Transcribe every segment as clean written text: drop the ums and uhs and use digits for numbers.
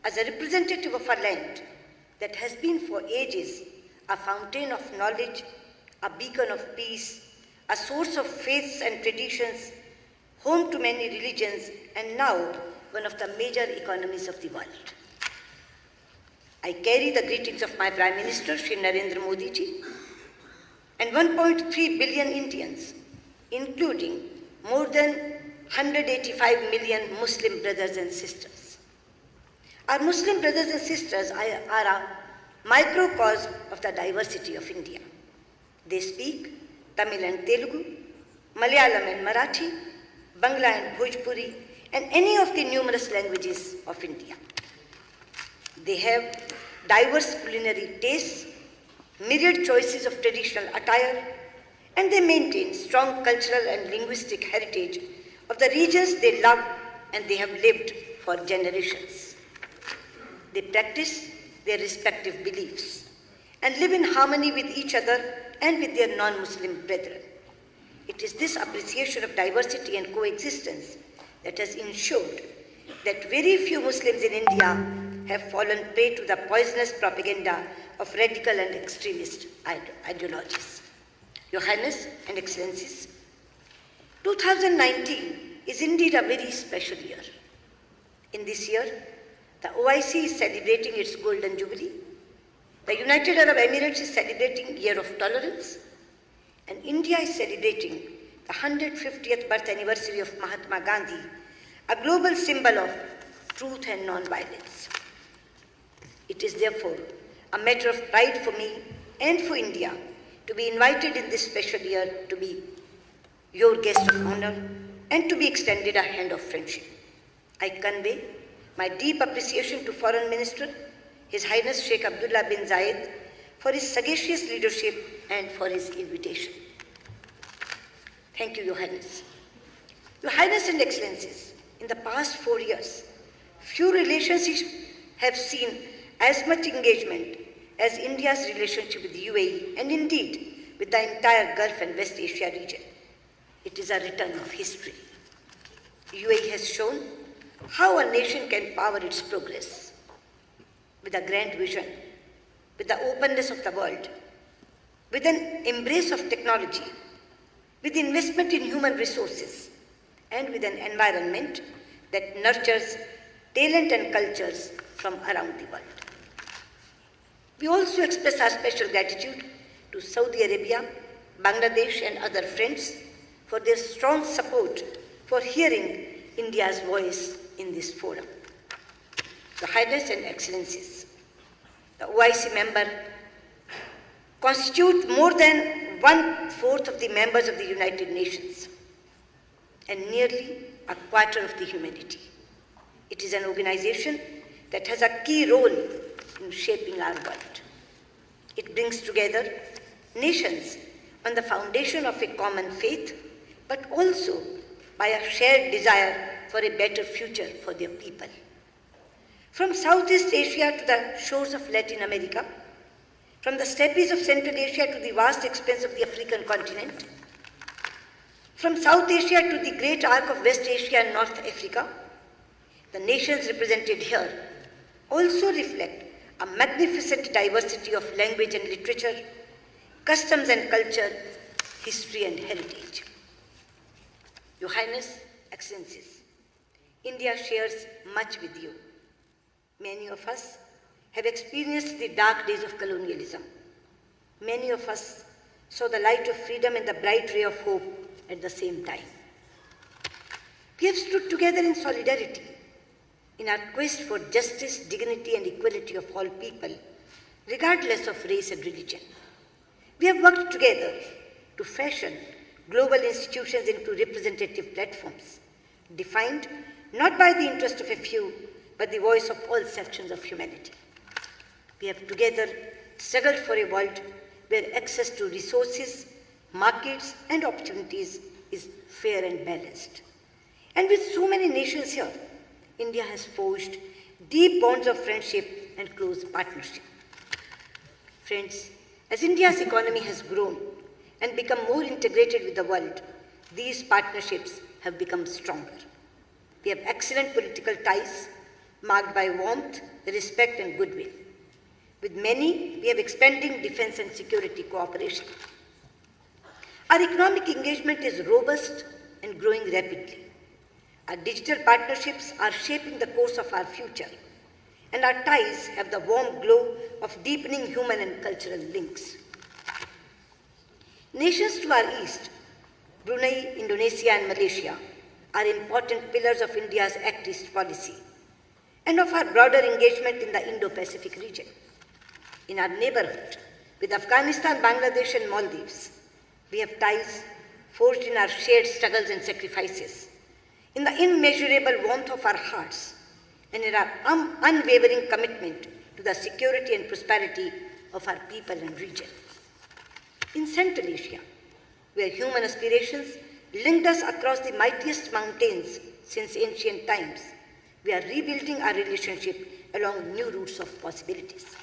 as a representative of a land that has been for ages a fountain of knowledge, a beacon of peace, a source of faiths and traditions, home to many religions, and now one of the major economies of the world. I carry the greetings of my Prime Minister, Shri Narendra Modi ji, and 1.3 billion Indians, including more than 185 million Muslim brothers and sisters. Our Muslim brothers and sisters are a microcosm of the diversity of India. They speak Tamil and Telugu, Malayalam and Marathi, Bangla and Bhojpuri, and any of the numerous languages of India. They have diverse culinary tastes, myriad choices of traditional attire, and they maintain strong cultural and linguistic heritage of the regions they love and they have lived for generations. They practice their respective beliefs and live in harmony with each other and with their non-Muslim brethren. It is this appreciation of diversity and coexistence that has ensured that very few Muslims in India have fallen prey to the poisonous propaganda of radical and extremist ideologies. Your Highness and Excellencies, 2019 is indeed a very special year. In this year, the OIC is celebrating its Golden Jubilee, the United Arab Emirates is celebrating Year of Tolerance, and India is celebrating the 150th birth anniversary of Mahatma Gandhi, a global symbol of truth and non-violence. It is therefore a matter of pride for me and for India to be invited in this special year to be your guest of honor and to be extended a hand of friendship. I convey my deep appreciation to Foreign Minister, His Highness Sheikh Abdullah bin Zayed, for his sagacious leadership and for his invitation. Thank you, Your Highness. Your Highness and Excellencies, in the past 4 years, few relationships have seen as much engagement as India's relationship with the UAE and indeed with the entire Gulf and West Asia region. It is a return of history. UAE has shown how a nation can power its progress with a grand vision, with the openness of the world, with an embrace of technology, with investment in human resources, and with an environment that nurtures talent and cultures from around the world. We also express our special gratitude to Saudi Arabia, Bangladesh, and other friends for their strong support for hearing India's voice in this forum. Your Highness and Excellencies, the OIC member constitute more than 1/4 of the members of the United Nations and nearly a quarter of the humanity. It is an organization that has a key role in shaping our world. It brings together nations on the foundation of a common faith, but also by a shared desire for a better future for their people. From Southeast Asia to the shores of Latin America, from the steppes of Central Asia to the vast expanse of the African continent, from South Asia to the great arc of West Asia and North Africa, the nations represented here also reflect a magnificent diversity of language and literature, customs and culture, history and heritage. Your Highness, Excellencies, India shares much with you. Many of us have experienced the dark days of colonialism. Many of us saw the light of freedom and the bright ray of hope at the same time. We have stood together in solidarity in our quest for justice, dignity, and equality of all people, regardless of race and religion. We have worked together to fashion global institutions into representative platforms, defined not by the interest of a few, but the voice of all sections of humanity. We have together struggled for a world where access to resources, markets, and opportunities is fair and balanced. And with so many nations here, India has forged deep bonds of friendship and close partnership. Friends, as India's economy has grown and become more integrated with the world, these partnerships have become stronger. We have excellent political ties, marked by warmth, respect, and goodwill. With many, we have expanding defense and security cooperation. Our economic engagement is robust and growing rapidly. Our digital partnerships are shaping the course of our future, and our ties have the warm glow of deepening human and cultural links. Nations to our east, Brunei, Indonesia, and Malaysia, are important pillars of India's Act East policy and of our broader engagement in the Indo-Pacific region. In our neighborhood, with Afghanistan, Bangladesh, and Maldives, we have ties forged in our shared struggles and sacrifices, in the immeasurable warmth of our hearts, and in our unwavering commitment to the security and prosperity of our people and region. In Central Asia, where human aspirations linked us across the mightiest mountains since ancient times, we are rebuilding our relationship along new routes of possibilities.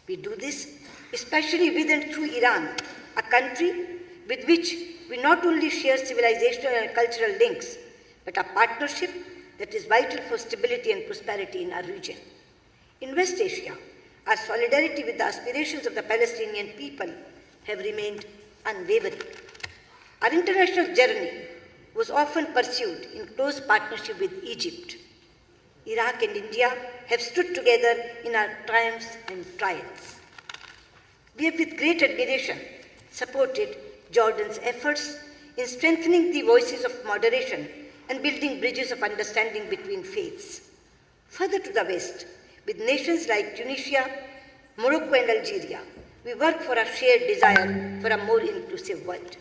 We do this especially with and through Iran, a country with which we not only share civilizational and cultural links, but a partnership that is vital for stability and prosperity in our region. In West Asia, our solidarity with the aspirations of the Palestinian people have remained unwavering. Our international journey was often pursued in close partnership with Egypt. Iraq and India have stood together in our triumphs and trials. We have with great admiration supported Jordan's efforts in strengthening the voices of moderation and building bridges of understanding between faiths. Further to the west, with nations like Tunisia, Morocco, and Algeria, we work for a shared desire for a more inclusive world.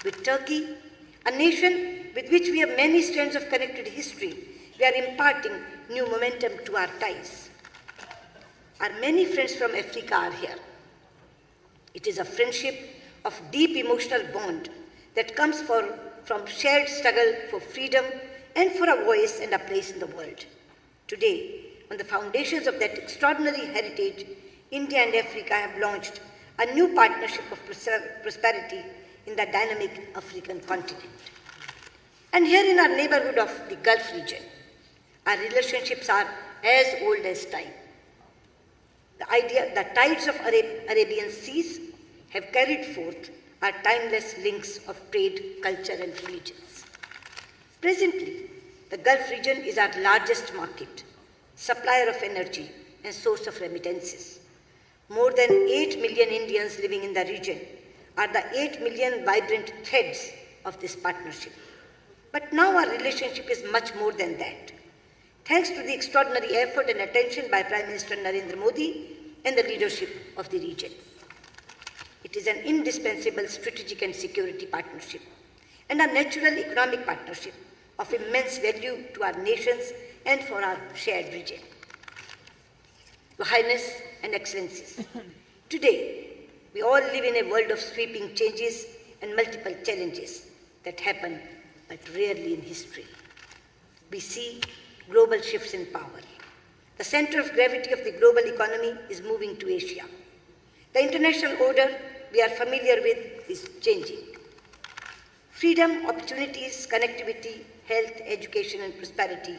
With Turkey, a nation with which we have many strands of connected history, we are imparting new momentum to our ties. Our many friends from Africa are here. It is a friendship of deep emotional bond that comes from shared struggle for freedom and for a voice and a place in the world. Today, on the foundations of that extraordinary heritage, India and Africa have launched a new partnership of prosperity in the dynamic African continent. And here in our neighborhood of the Gulf region, our relationships are as old as time. The tides of Arabian seas have carried forth our timeless links of trade, culture, and religions. Presently, the Gulf region is our largest market, supplier of energy, and source of remittances. More than 8 million Indians living in the region are the 8 million vibrant threads of this partnership. But now our relationship is much more than that. Thanks to the extraordinary effort and attention by Prime Minister Narendra Modi and the leadership of the region. It is an indispensable strategic and security partnership and a natural economic partnership of immense value to our nations and for our shared region. Your Highness and Excellencies, today we all live in a world of sweeping changes and multiple challenges that happen but rarely in history. We see global shifts in power. The center of gravity of the global economy is moving to Asia. The international order we are familiar with is changing. Freedom, opportunities, connectivity, health, education, and prosperity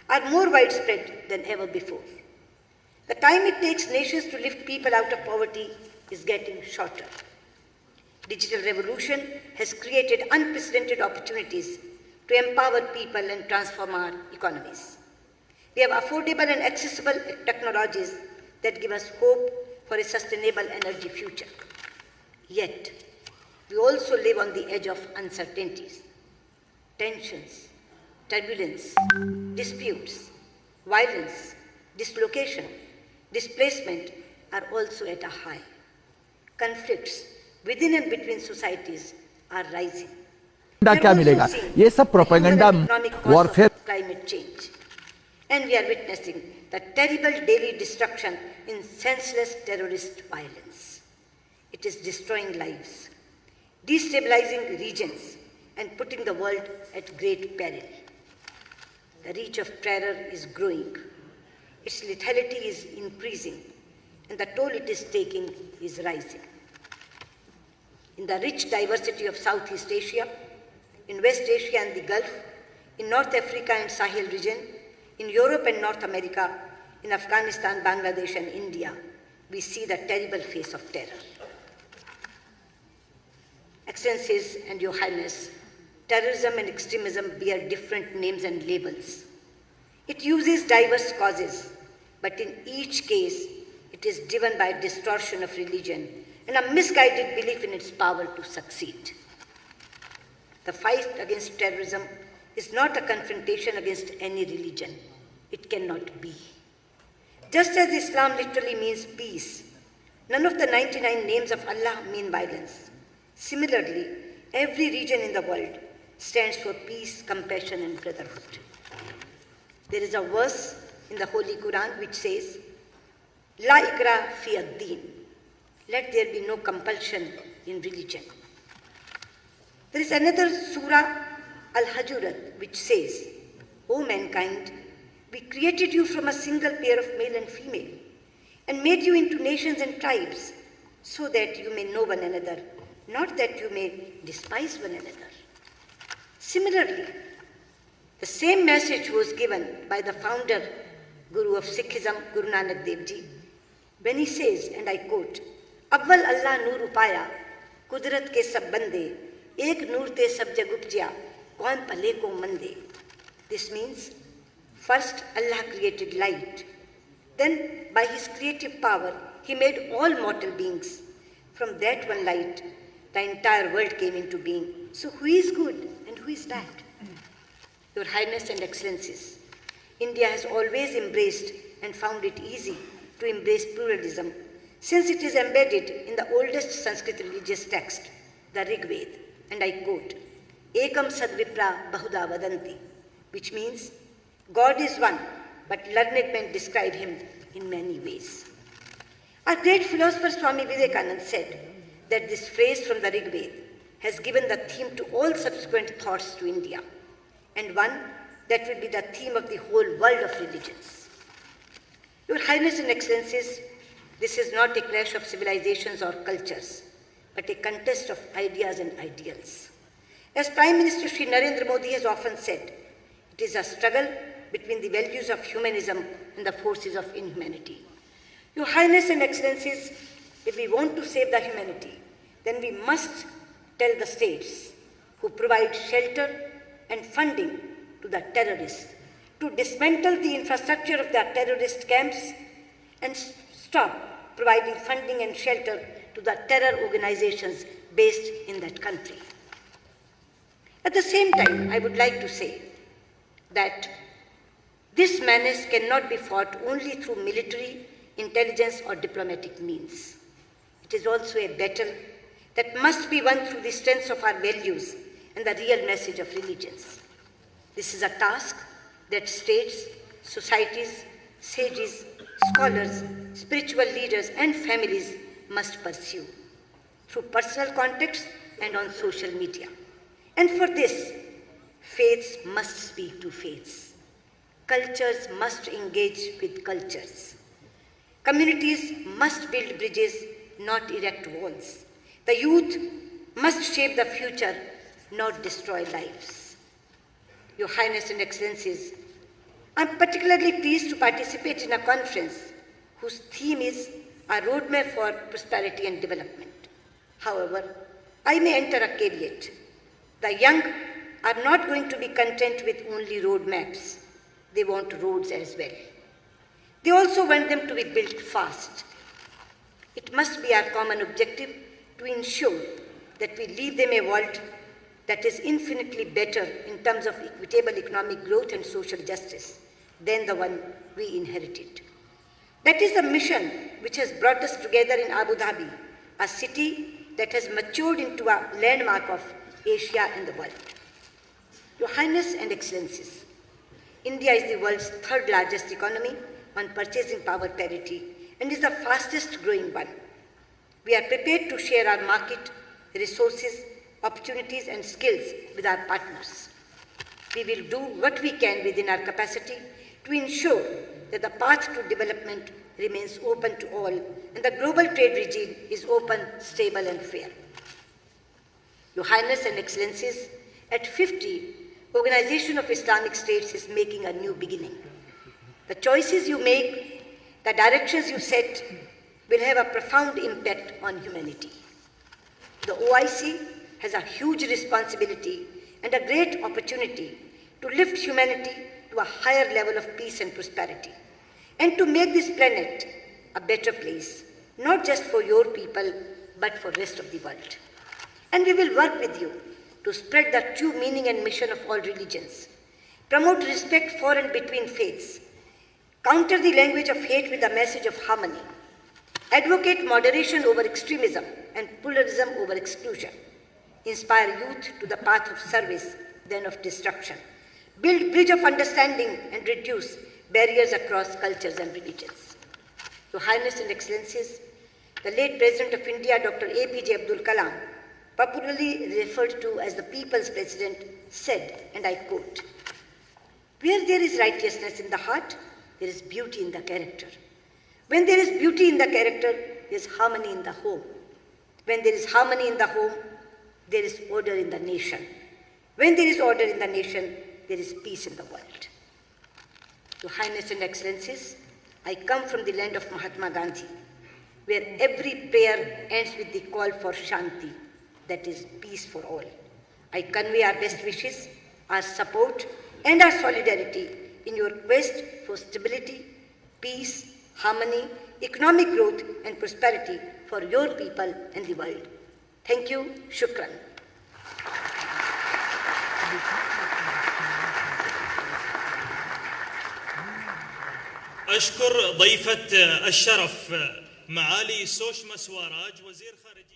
are more widespread than ever before. The time it takes nations to lift people out of poverty is getting shorter. Digital revolution has created unprecedented opportunities to empower people and transform our economies. We have affordable and accessible technologies that give us hope for a sustainable energy future. Yet, we also live on the edge of uncertainties. Tensions, turbulence, disputes, violence, dislocation, displacement are also at a high. Conflicts within and between societies are rising. क्या मिलेगा ये सब propaganda warfare Climate change. And we are witnessing the terrible daily destruction in senseless terrorist violence. It is destroying lives, destabilizing regions, and putting the world at great peril. The reach of terror is growing, its lethality is increasing, and the toll it is taking is rising. In the rich diversity of Southeast Asia, in West Asia and the Gulf, in North Africa and Sahel region, In Europe and North America, in Afghanistan, Bangladesh, and India, we see the terrible face of terror. Excellencies and Your Highness, terrorism and extremism bear different names and labels. It uses diverse causes, but in each case, it is driven by a distortion of religion and a misguided belief in its power to succeed. The fight against terrorism is not a confrontation against any religion. It cannot be. Just as Islam literally means peace, none of the 99 names of Allah mean violence. Similarly, every region in the world stands for peace, compassion, and brotherhood. There is a verse in the Holy Quran which says, La ikra fi ad-din. Let there be no compulsion in religion. There is another surah, Al-Hujurat, which says, O mankind, we created you from a single pair of male and female, and made you into nations and tribes, so that you may know one another, not that you may despise one another. Similarly, the same message was given by the founder, Guru of Sikhism, Guru Nanak Dev Ji, when he says, and I quote, Awwal Allah noor upaya, kudrat ke sab bande, ek noor te sab jag upjya, kaun pale ko mande. This means, first Allah created light. Then, by His creative power, He made all mortal beings. From that one light, the entire world came into being. So who is good and who is bad? Your Highness and Excellencies, India has always embraced and found it easy to embrace pluralism, since it is embedded in the oldest Sanskrit religious text, the Rig Veda, and I quote, Ekam sadvipra bahuda vadanti, which means, God is one, but learned men describe Him in many ways. Our great philosopher Swami Vivekananda said that this phrase from the Rig Veda has given the theme to all subsequent thoughts to India, and one that will be the theme of the whole world of religions. Your Highness and Excellencies, this is not a clash of civilizations or cultures, but a contest of ideas and ideals. As Prime Minister Shri Narendra Modi has often said, it is a struggle between the values of humanism and the forces of inhumanity. Your Highness and Excellencies, if we want to save the humanity, then we must tell the states who provide shelter and funding to the terrorists to dismantle the infrastructure of the terrorist camps and stop providing funding and shelter to the terror organizations based in that country. At the same time, I would like to say that this menace cannot be fought only through military, intelligence, or diplomatic means. It is also a battle that must be won through the strength of our values and the real message of religions. This is a task that states, societies, sages, scholars, spiritual leaders, and families must pursue through personal contacts and on social media. And for this, faiths must speak to faiths. Cultures must engage with cultures. Communities must build bridges, not erect walls. The youth must shape the future, not destroy lives. Your Highness and Excellencies, I am particularly pleased to participate in a conference whose theme is a roadmap for prosperity and development. However, I may enter a caveat. The young are not going to be content with only roadmaps. They want roads as well. They also want them to be built fast. It must be our common objective to ensure that we leave them a world that is infinitely better in terms of equitable economic growth and social justice than the one we inherited. That is the mission which has brought us together in Abu Dhabi, a city that has matured into a landmark of Asia and the world. Your Highness and Excellencies, India is the world's third largest economy on purchasing power parity and is the fastest growing one. We are prepared to share our market, resources, opportunities, and skills with our partners. We will do what we can within our capacity to ensure that the path to development remains open to all and the global trade regime is open, stable, and fair. Your Highness and Excellencies, at 50, Organization of Islamic States is making a new beginning. The choices you make, the directions you set, will have a profound impact on humanity. The OIC has a huge responsibility and a great opportunity to lift humanity to a higher level of peace and prosperity, and to make this planet a better place, not just for your people, but for the rest of the world. And we will work with you to spread the true meaning and mission of all religions, promote respect for and between faiths, counter the language of hate with a message of harmony, advocate moderation over extremism and pluralism over exclusion, inspire youth to the path of service than of destruction, build bridge of understanding and reduce barriers across cultures and religions. Your Highness and Excellencies, the late President of India, Dr. APJ Abdul Kalam, popularly referred to as the People's President, said, and I quote, "Where there is righteousness in the heart, there is beauty in the character. When there is beauty in the character, there is harmony in the home. When there is harmony in the home, there is order in the nation. When there is order in the nation, there is peace in the world." Your Highness and Excellencies, I come from the land of Mahatma Gandhi, where every prayer ends with the call for Shanti, that is, peace for all. I convey our best wishes, our support, and our solidarity in your quest for stability, peace, harmony, economic growth, and prosperity for your people and the world. Thank you. Shukran. أشكر ضيفة الشرف معالي سوشما سواراج وزير خارجية.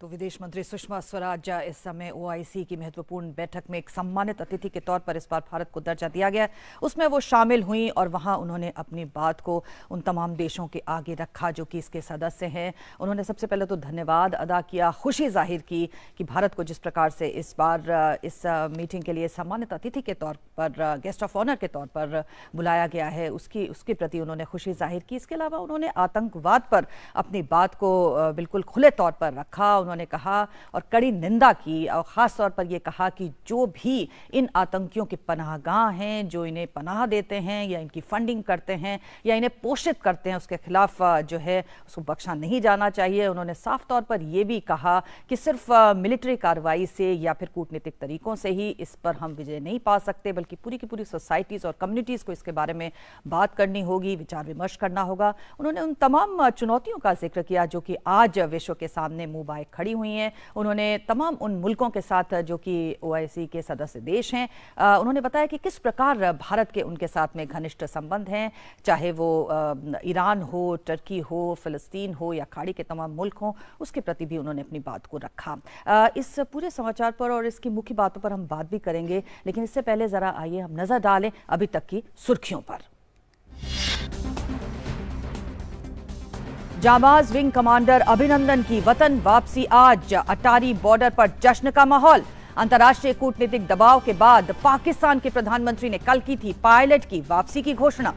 तो विदेश मंत्री सुषमा स्वराज इस समय OIC की महत्वपूर्ण बैठक में एक सम्मानित अतिथि के तौर पर इस बार भारत को दर्जा दिया गया, उसमें वो शामिल हुई और वहां उन्होंने अपनी बात को उन तमाम देशों के आगे रखा जो कि इसके सदस्य हैं। उन्होंने सबसे पहले तो धन्यवाद अदा किया, खुशी जाहिर की कि भारत को जिस प्रकार से इस बार इस मीटिंग के लिए सम्मानित अतिथि के तौर पर, गेस्ट ऑफ ऑनर के तौर पर बुलाया गया है, उसके प्रति उन्होंने खुशी जाहिर की। इसके अलावा उन्होंने आतंकवाद पर अपनी बात को बिल्कुल खुले तौर पर रखा। उन्होंने कहा और कड़ी निंदा की और ख़ास तौर पर यह कहा कि जो भी इन आतंकियों के पनाहगाह हैं, जो इन्हें पनाह देते हैं या इनकी फंडिंग करते हैं या इन्हें पोषित करते हैं, उसके खिलाफ जो है उसको बख्शा नहीं जाना चाहिए। उन्होंने साफ तौर पर यह भी कहा कि सिर्फ मिलिट्री कार्रवाई से या फिर कूटनीतिक तरीकों से ही इस पर हम विजय नहीं पा सकते, बल्कि पूरी की पूरी सोसाइटीज़ और कम्युनिटीज़ को इसके बारे में बात करनी होगी, विचार विमर्श करना होगा। उन्होंने उन तमाम चुनौतियों का जिक्र किया जो कि आज विश्व के सामने मुंह बाए खड़ी हुई हैं। उन्होंने तमाम उन मुल्कों के साथ जो कि ओआईसी के सदस्य देश हैं, उन्होंने बताया कि किस प्रकार भारत के उनके साथ में घनिष्ठ संबंध हैं, चाहे वो ईरान हो, टर्की हो, फिलिस्तीन हो या खाड़ी के तमाम मुल्क हों, उसके प्रति भी उन्होंने अपनी बात को रखा। इस पूरे समाचार पर और इसकी मुख्य बातों पर हम बात भी करेंगे, लेकिन इससे पहले ज़रा आइए हम नज़र डालें अभी तक की सुर्खियों पर। जाबाज विंग कमांडर अभिनंदन की वतन वापसी आज, अटारी बॉर्डर पर जश्न का माहौल। अंतर्राष्ट्रीय कूटनीतिक दबाव के बाद पाकिस्तान के प्रधानमंत्री ने कल की थी पायलट की वापसी की घोषणा।